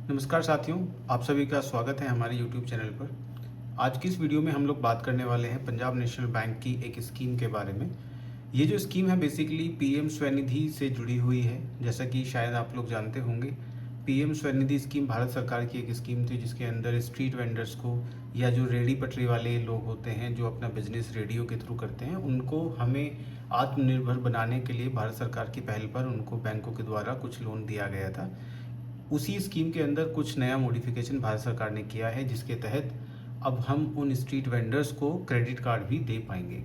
नमस्कार साथियों, आप सभी का स्वागत है हमारे YouTube चैनल पर। आज की इस वीडियो में हम लोग बात करने वाले हैं पंजाब नेशनल बैंक की एक स्कीम के बारे में। ये जो स्कीम है बेसिकली पीएम स्वनिधि से जुड़ी हुई है। जैसा कि शायद आप लोग जानते होंगे, पीएम स्वनिधि स्कीम भारत सरकार की एक स्कीम थी जिसके अंदर स्ट्रीट वेंडर्स को या जो रेडी पटरी वाले लोग होते हैं जो अपना बिजनेस रेडियो के थ्रू करते हैं, उनको हमें आत्मनिर्भर बनाने के लिए भारत सरकार की पहल पर उनको बैंकों के द्वारा कुछ लोन दिया गया था। उसी स्कीम के अंदर कुछ नया मॉडिफिकेशन भारत सरकार ने किया है जिसके तहत अब हम उन स्ट्रीट वेंडर्स को क्रेडिट कार्ड भी दे पाएंगे।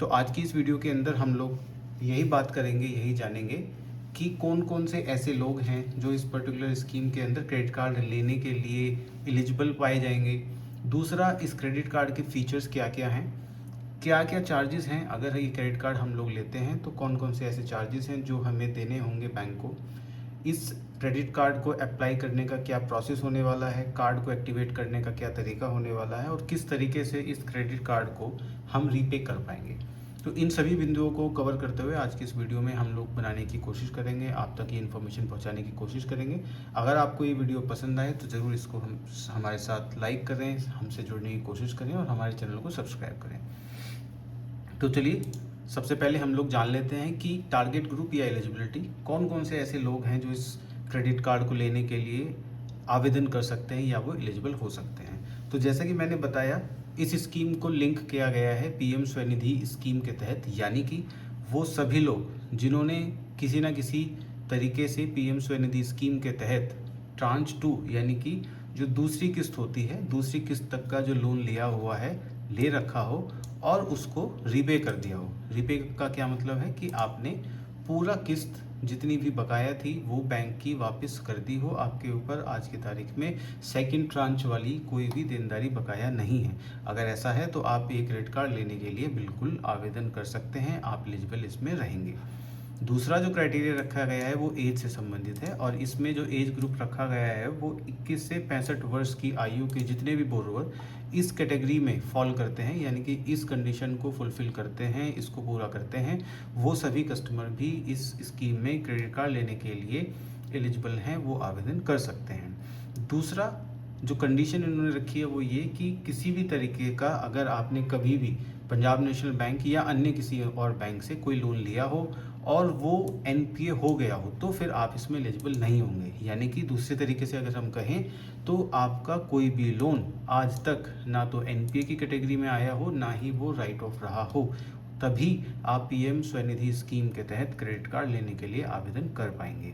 तो आज की इस वीडियो के अंदर हम लोग यही बात करेंगे, यही जानेंगे कि कौन कौन से ऐसे लोग हैं जो इस पर्टिकुलर स्कीम के अंदर क्रेडिट कार्ड लेने के लिए एलिजिबल पाए जाएंगे। दूसरा, इस क्रेडिट कार्ड के फीचर्स क्या क्या हैं, क्या क्या चार्जेस हैं अगर ये क्रेडिट कार्ड हम लोग लेते हैं, तो कौन कौन से ऐसे चार्जेस हैं जो हमें देने होंगे बैंक को। इस क्रेडिट कार्ड को अप्लाई करने का क्या प्रोसेस होने वाला है, कार्ड को एक्टिवेट करने का क्या तरीका होने वाला है और किस तरीके से इस क्रेडिट कार्ड को हम रीपे कर पाएंगे। तो इन सभी बिंदुओं को कवर करते हुए आज की इस वीडियो में हम लोग बनाने की कोशिश करेंगे, आप तक ये इन्फॉर्मेशन पहुंचाने की कोशिश करेंगे। अगर आपको ये वीडियो पसंद आए तो ज़रूर इसको हमारे साथ लाइक करें, हमसे जुड़ने की कोशिश करें और हमारे चैनल को सब्सक्राइब करें। तो चलिए सबसे पहले हम लोग जान लेते हैं कि टारगेट ग्रुप या एलिजिबिलिटी, कौन कौन से ऐसे लोग हैं जो इस क्रेडिट कार्ड को लेने के लिए आवेदन कर सकते हैं या वो एलिजिबल हो सकते हैं। तो जैसा कि मैंने बताया, इस स्कीम को लिंक किया गया है पीएम स्वनिधि स्कीम के तहत, यानी कि वो सभी लोग जिन्होंने किसी न किसी तरीके से पीएम स्वनिधि स्कीम के तहत ट्रांच 2 यानी कि जो दूसरी किस्त होती है, दूसरी किस्त तक का जो लोन लिया हुआ है, ले रखा हो और उसको रीपे कर दिया हो। रीपे का क्या मतलब है कि आपने पूरा किस्त जितनी भी बकाया थी वो बैंक की वापस कर दी हो, आपके ऊपर आज की तारीख में सेकंड ट्रांच वाली कोई भी देनदारी बकाया नहीं है। अगर ऐसा है तो आप ये क्रेडिट कार्ड लेने के लिए बिल्कुल आवेदन कर सकते हैं, आप एलिजिबल इसमें रहेंगे। दूसरा जो क्राइटेरिया रखा गया है वो एज से संबंधित है और इसमें जो एज ग्रुप रखा गया है वो 21 से 65 वर्ष की आयु के जितने भी बोरोवर इस कैटेगरी में फॉल करते हैं, यानी कि इस कंडीशन को फुलफिल करते हैं, इसको पूरा करते हैं, वो सभी कस्टमर भी इस स्कीम में क्रेडिट कार्ड लेने के लिए एलिजिबल हैं, वो आवेदन कर सकते हैं। दूसरा जो कंडीशन इन्होंने रखी है वो ये कि किसी भी तरीके का अगर आपने कभी भी पंजाब नेशनल बैंक या अन्य किसी और बैंक से कोई लोन लिया हो और वो एनपीए हो गया हो तो फिर आप इसमें एलिजिबल नहीं होंगे। यानी कि दूसरे तरीके से अगर हम कहें तो आपका कोई भी लोन आज तक ना तो एनपीए की कैटेगरी में आया हो, ना ही वो राइट ऑफ रहा हो, तभी आप पीएम स्वनिधि स्कीम के तहत क्रेडिट कार्ड लेने के लिए आवेदन कर पाएंगे।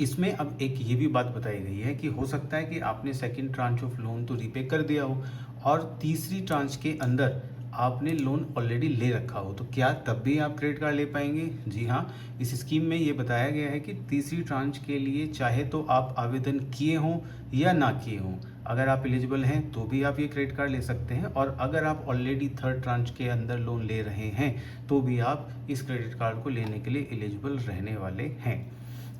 इसमें अब एक ये भी बात बताई गई है कि हो सकता है कि आपने सेकंड ट्रांच ऑफ लोन तो रीपे कर दिया हो और तीसरी ट्रांच के अंदर आपने लोन ऑलरेडी ले रखा हो, तो क्या तब भी आप क्रेडिट कार्ड ले पाएंगे? जी हाँ, इस स्कीम में ये बताया गया है कि तीसरी ट्रांच के लिए चाहे तो आप आवेदन किए हों या ना किए हों, अगर आप एलिजिबल हैं तो भी आप ये क्रेडिट कार्ड ले सकते हैं और अगर आप ऑलरेडी थर्ड ट्रांच के अंदर लोन ले रहे हैं तो भी आप इस क्रेडिट कार्ड को लेने के लिए एलिजिबल रहने वाले हैं।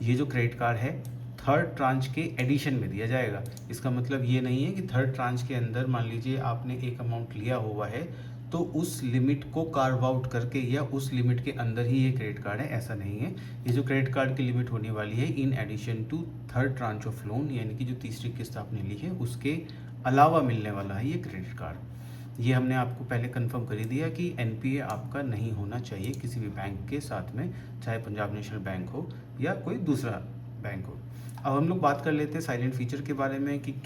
ये जो क्रेडिट कार्ड है थर्ड ट्रांच के एडिशन में दिया जाएगा। इसका मतलब ये नहीं है कि थर्ड ट्रांच के अंदर मान लीजिए आपने एक अमाउंट लिया हुआ है तो उस लिमिट को कार्व आउट करके या उस लिमिट के अंदर ही ये क्रेडिट कार्ड है, ऐसा नहीं है। ये जो क्रेडिट कार्ड की लिमिट होने वाली है in addition to third tranche of loan, यानी कि जो तीसरी किस्त आपने ली है उसके अलावा मिलने वाला है ये क्रेडिट कार्ड। ये हमने आपको पहले कंफर्म कर ही दिया कि एनपीए आपका नहीं होना चाहिए किसी भी बैंक के साथ में, चाहे पंजाब नेशनल बैंक हो या कोई दूसरा बैंक हो। अब हम लोग बात कर लेते हैं साइलेंट फीचर के बारे में कि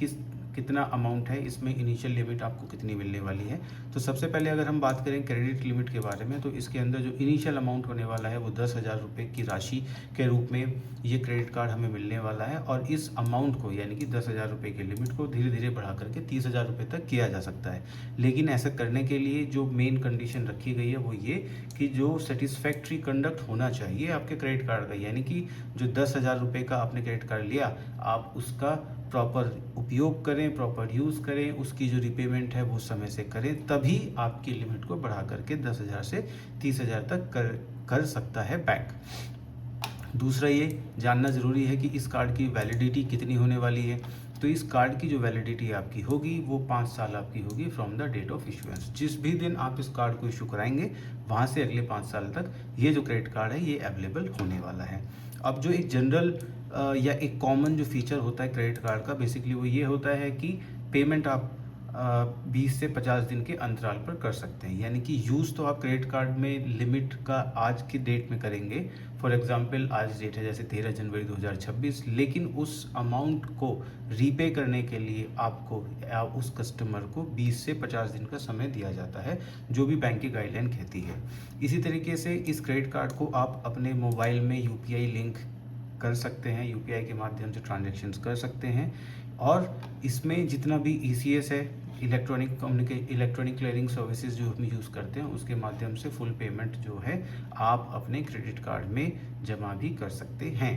कितना अमाउंट है इसमें, इनिशियल लिमिट आपको कितनी मिलने वाली है। तो सबसे पहले अगर हम बात करें क्रेडिट लिमिट के बारे में तो इसके अंदर जो इनिशियल अमाउंट होने वाला है वो 10,000 रुपये की राशि के रूप में ये क्रेडिट कार्ड हमें मिलने वाला है और इस अमाउंट को यानी कि 10,000 रुपये की लिमिट को धीरे धीरे बढ़ा करके 30,000 रुपये तक किया जा सकता है। लेकिन ऐसा करने के लिए जो मेन कंडीशन रखी गई है वो ये कि जो सेटिस्फैक्ट्री कंडक्ट होना चाहिए आपके क्रेडिट कार्ड का, यानी कि जो 10,000 रुपये का आपने क्रेडिट कार्ड लिया आप उसका प्रॉपर उपयोग करें, प्रॉपर यूज़ करें, उसकी जो रिपेमेंट है वो समय से करें, तभी आपकी लिमिट को बढ़ा करके 10,000 से 30,000 तक कर सकता है बैंक। दूसरा ये जानना ज़रूरी है कि इस कार्ड की वैलिडिटी कितनी होने वाली है। तो इस कार्ड की जो वैलिडिटी आपकी होगी वो 5 साल आपकी होगी from the date of issuance. जिस भी दिन आप इस कार्ड को इशू कराएंगे वहाँ से अगले 5 साल तक ये जो क्रेडिट कार्ड है ये अवेलेबल होने वाला है। अब जो एक जनरल या एक कॉमन जो फीचर होता है क्रेडिट कार्ड का बेसिकली वो ये होता है कि पेमेंट आप 20 से 50 दिन के अंतराल पर कर सकते हैं। यानी कि यूज़ तो आप क्रेडिट कार्ड में लिमिट का आज की डेट में करेंगे। फॉर एग्जांपल आज डेट है जैसे 13 जनवरी 2026, लेकिन उस अमाउंट को रीपे करने के लिए आपको उस कस्टमर को 20 से 50 दिन का समय दिया जाता है, जो भी बैंक की गाइडलाइन कहती है। इसी तरीके से इस क्रेडिट कार्ड को आप अपने मोबाइल में यूपीआई लिंक कर सकते हैं, यूपीआई के माध्यम से ट्रांजैक्शंस कर सकते हैं। और इसमें जितना भी ईसीएस है, इलेक्ट्रॉनिक क्लियरिंग सर्विसेज जो हम यूज़ करते हैं, उसके माध्यम से फुल पेमेंट जो है आप अपने क्रेडिट कार्ड में जमा भी कर सकते हैं।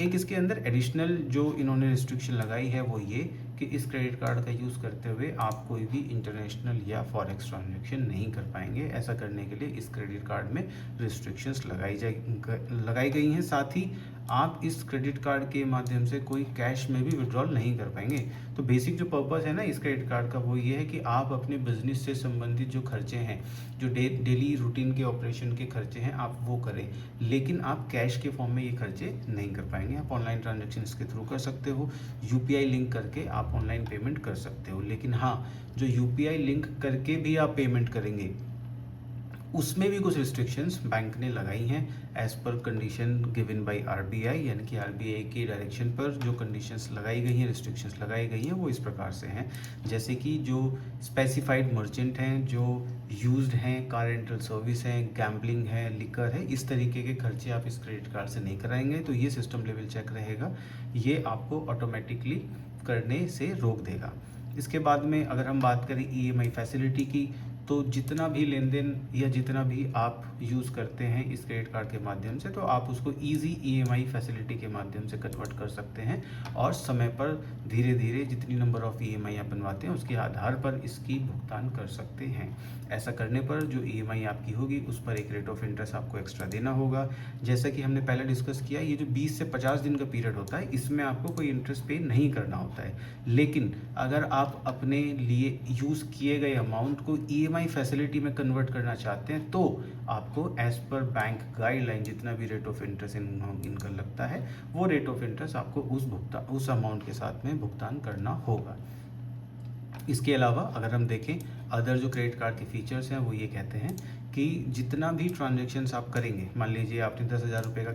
एक इसके अंदर एडिशनल जो इन्होंने रिस्ट्रिक्शन लगाई है वो ये कि इस क्रेडिट कार्ड का यूज़ करते हुए आप कोई भी इंटरनेशनल या फॉरेक्स ट्रांजैक्शन नहीं कर पाएंगे। ऐसा करने के लिए इस क्रेडिट कार्ड में रिस्ट्रिक्शंस लगाई गई हैं। साथ ही आप इस क्रेडिट कार्ड के माध्यम से कोई कैश में भी विड्रॉल नहीं कर पाएंगे। तो बेसिक जो पर्पस है ना इस क्रेडिट कार्ड का वो ये है कि आप अपने बिजनेस से संबंधित जो खर्चे हैं, जो डेली रूटीन के ऑपरेशन के खर्चे हैं, आप वो करें, लेकिन आप कैश के फॉर्म में ये खर्चे नहीं कर पाएंगे। आप ऑनलाइन ट्रांजैक्शन इसके थ्रू कर सकते हो, यूपीआई लिंक करके आप ऑनलाइन पेमेंट कर सकते हो। लेकिन हाँ, जो यूपीआई लिंक करके भी आप पेमेंट करेंगे उसमें भी कुछ रिस्ट्रिक्शंस बैंक ने लगाई हैं as per condition given by RBI. यानी कि आरबीआई की डायरेक्शन पर जो कंडीशंस लगाई गई हैं, रिस्ट्रिक्शंस लगाई गई हैं, वो इस प्रकार से हैं। जैसे कि जो स्पेसिफाइड मर्चेंट हैं, जो यूज्ड हैं, कार रेंटल सर्विस हैं, गैम्बलिंग है, लिकर है, इस तरीके के खर्चे आप इस क्रेडिट कार्ड से नहीं कराएंगे। तो ये सिस्टम लेवल चेक रहेगा, ये आपको ऑटोमेटिकली करने से रोक देगा। इसके बाद में अगर हम बात करें ईएमआई फैसिलिटी की, तो जितना भी लेन देन या जितना भी आप यूज़ करते हैं इस क्रेडिट कार्ड के माध्यम से, तो आप उसको इजी ईएमआई फैसिलिटी के माध्यम से कन्वर्ट कर सकते हैं और समय पर धीरे धीरे जितनी नंबर ऑफ़ ईएमआई आप बनवाते हैं उसके आधार पर इसकी भुगतान कर सकते हैं। ऐसा करने पर जो ईएमआई आपकी होगी उस पर एक रेट ऑफ इंटरेस्ट आपको एक्स्ट्रा देना होगा। जैसा कि हमने पहले डिस्कस किया, ये जो 20 से 50 दिन का पीरियड होता है इसमें आपको कोई इंटरेस्ट पे नहीं करना होता है। लेकिन अगर आप अपने लिए यूज़ किए गए अमाउंट को ईएमआई फैसिलिटी में कन्वर्ट करना चाहते हैं तो आपको एज पर बैंक गाइडलाइन जितना भी रेट ऑफ इंटरेस्ट इनका लगता है वो रेट ऑफ इंटरेस्ट आपको उस अमाउंट के साथ में भुगतान करना होगा। इसके अलावा अगर हम देखें अदर जो क्रेडिट कार्ड के फीचर्स हैं वो ये कहते हैं कि जितना भी ट्रांजैक्शंस आप करेंगे, मान लीजिए आपने 10,000 रुपये का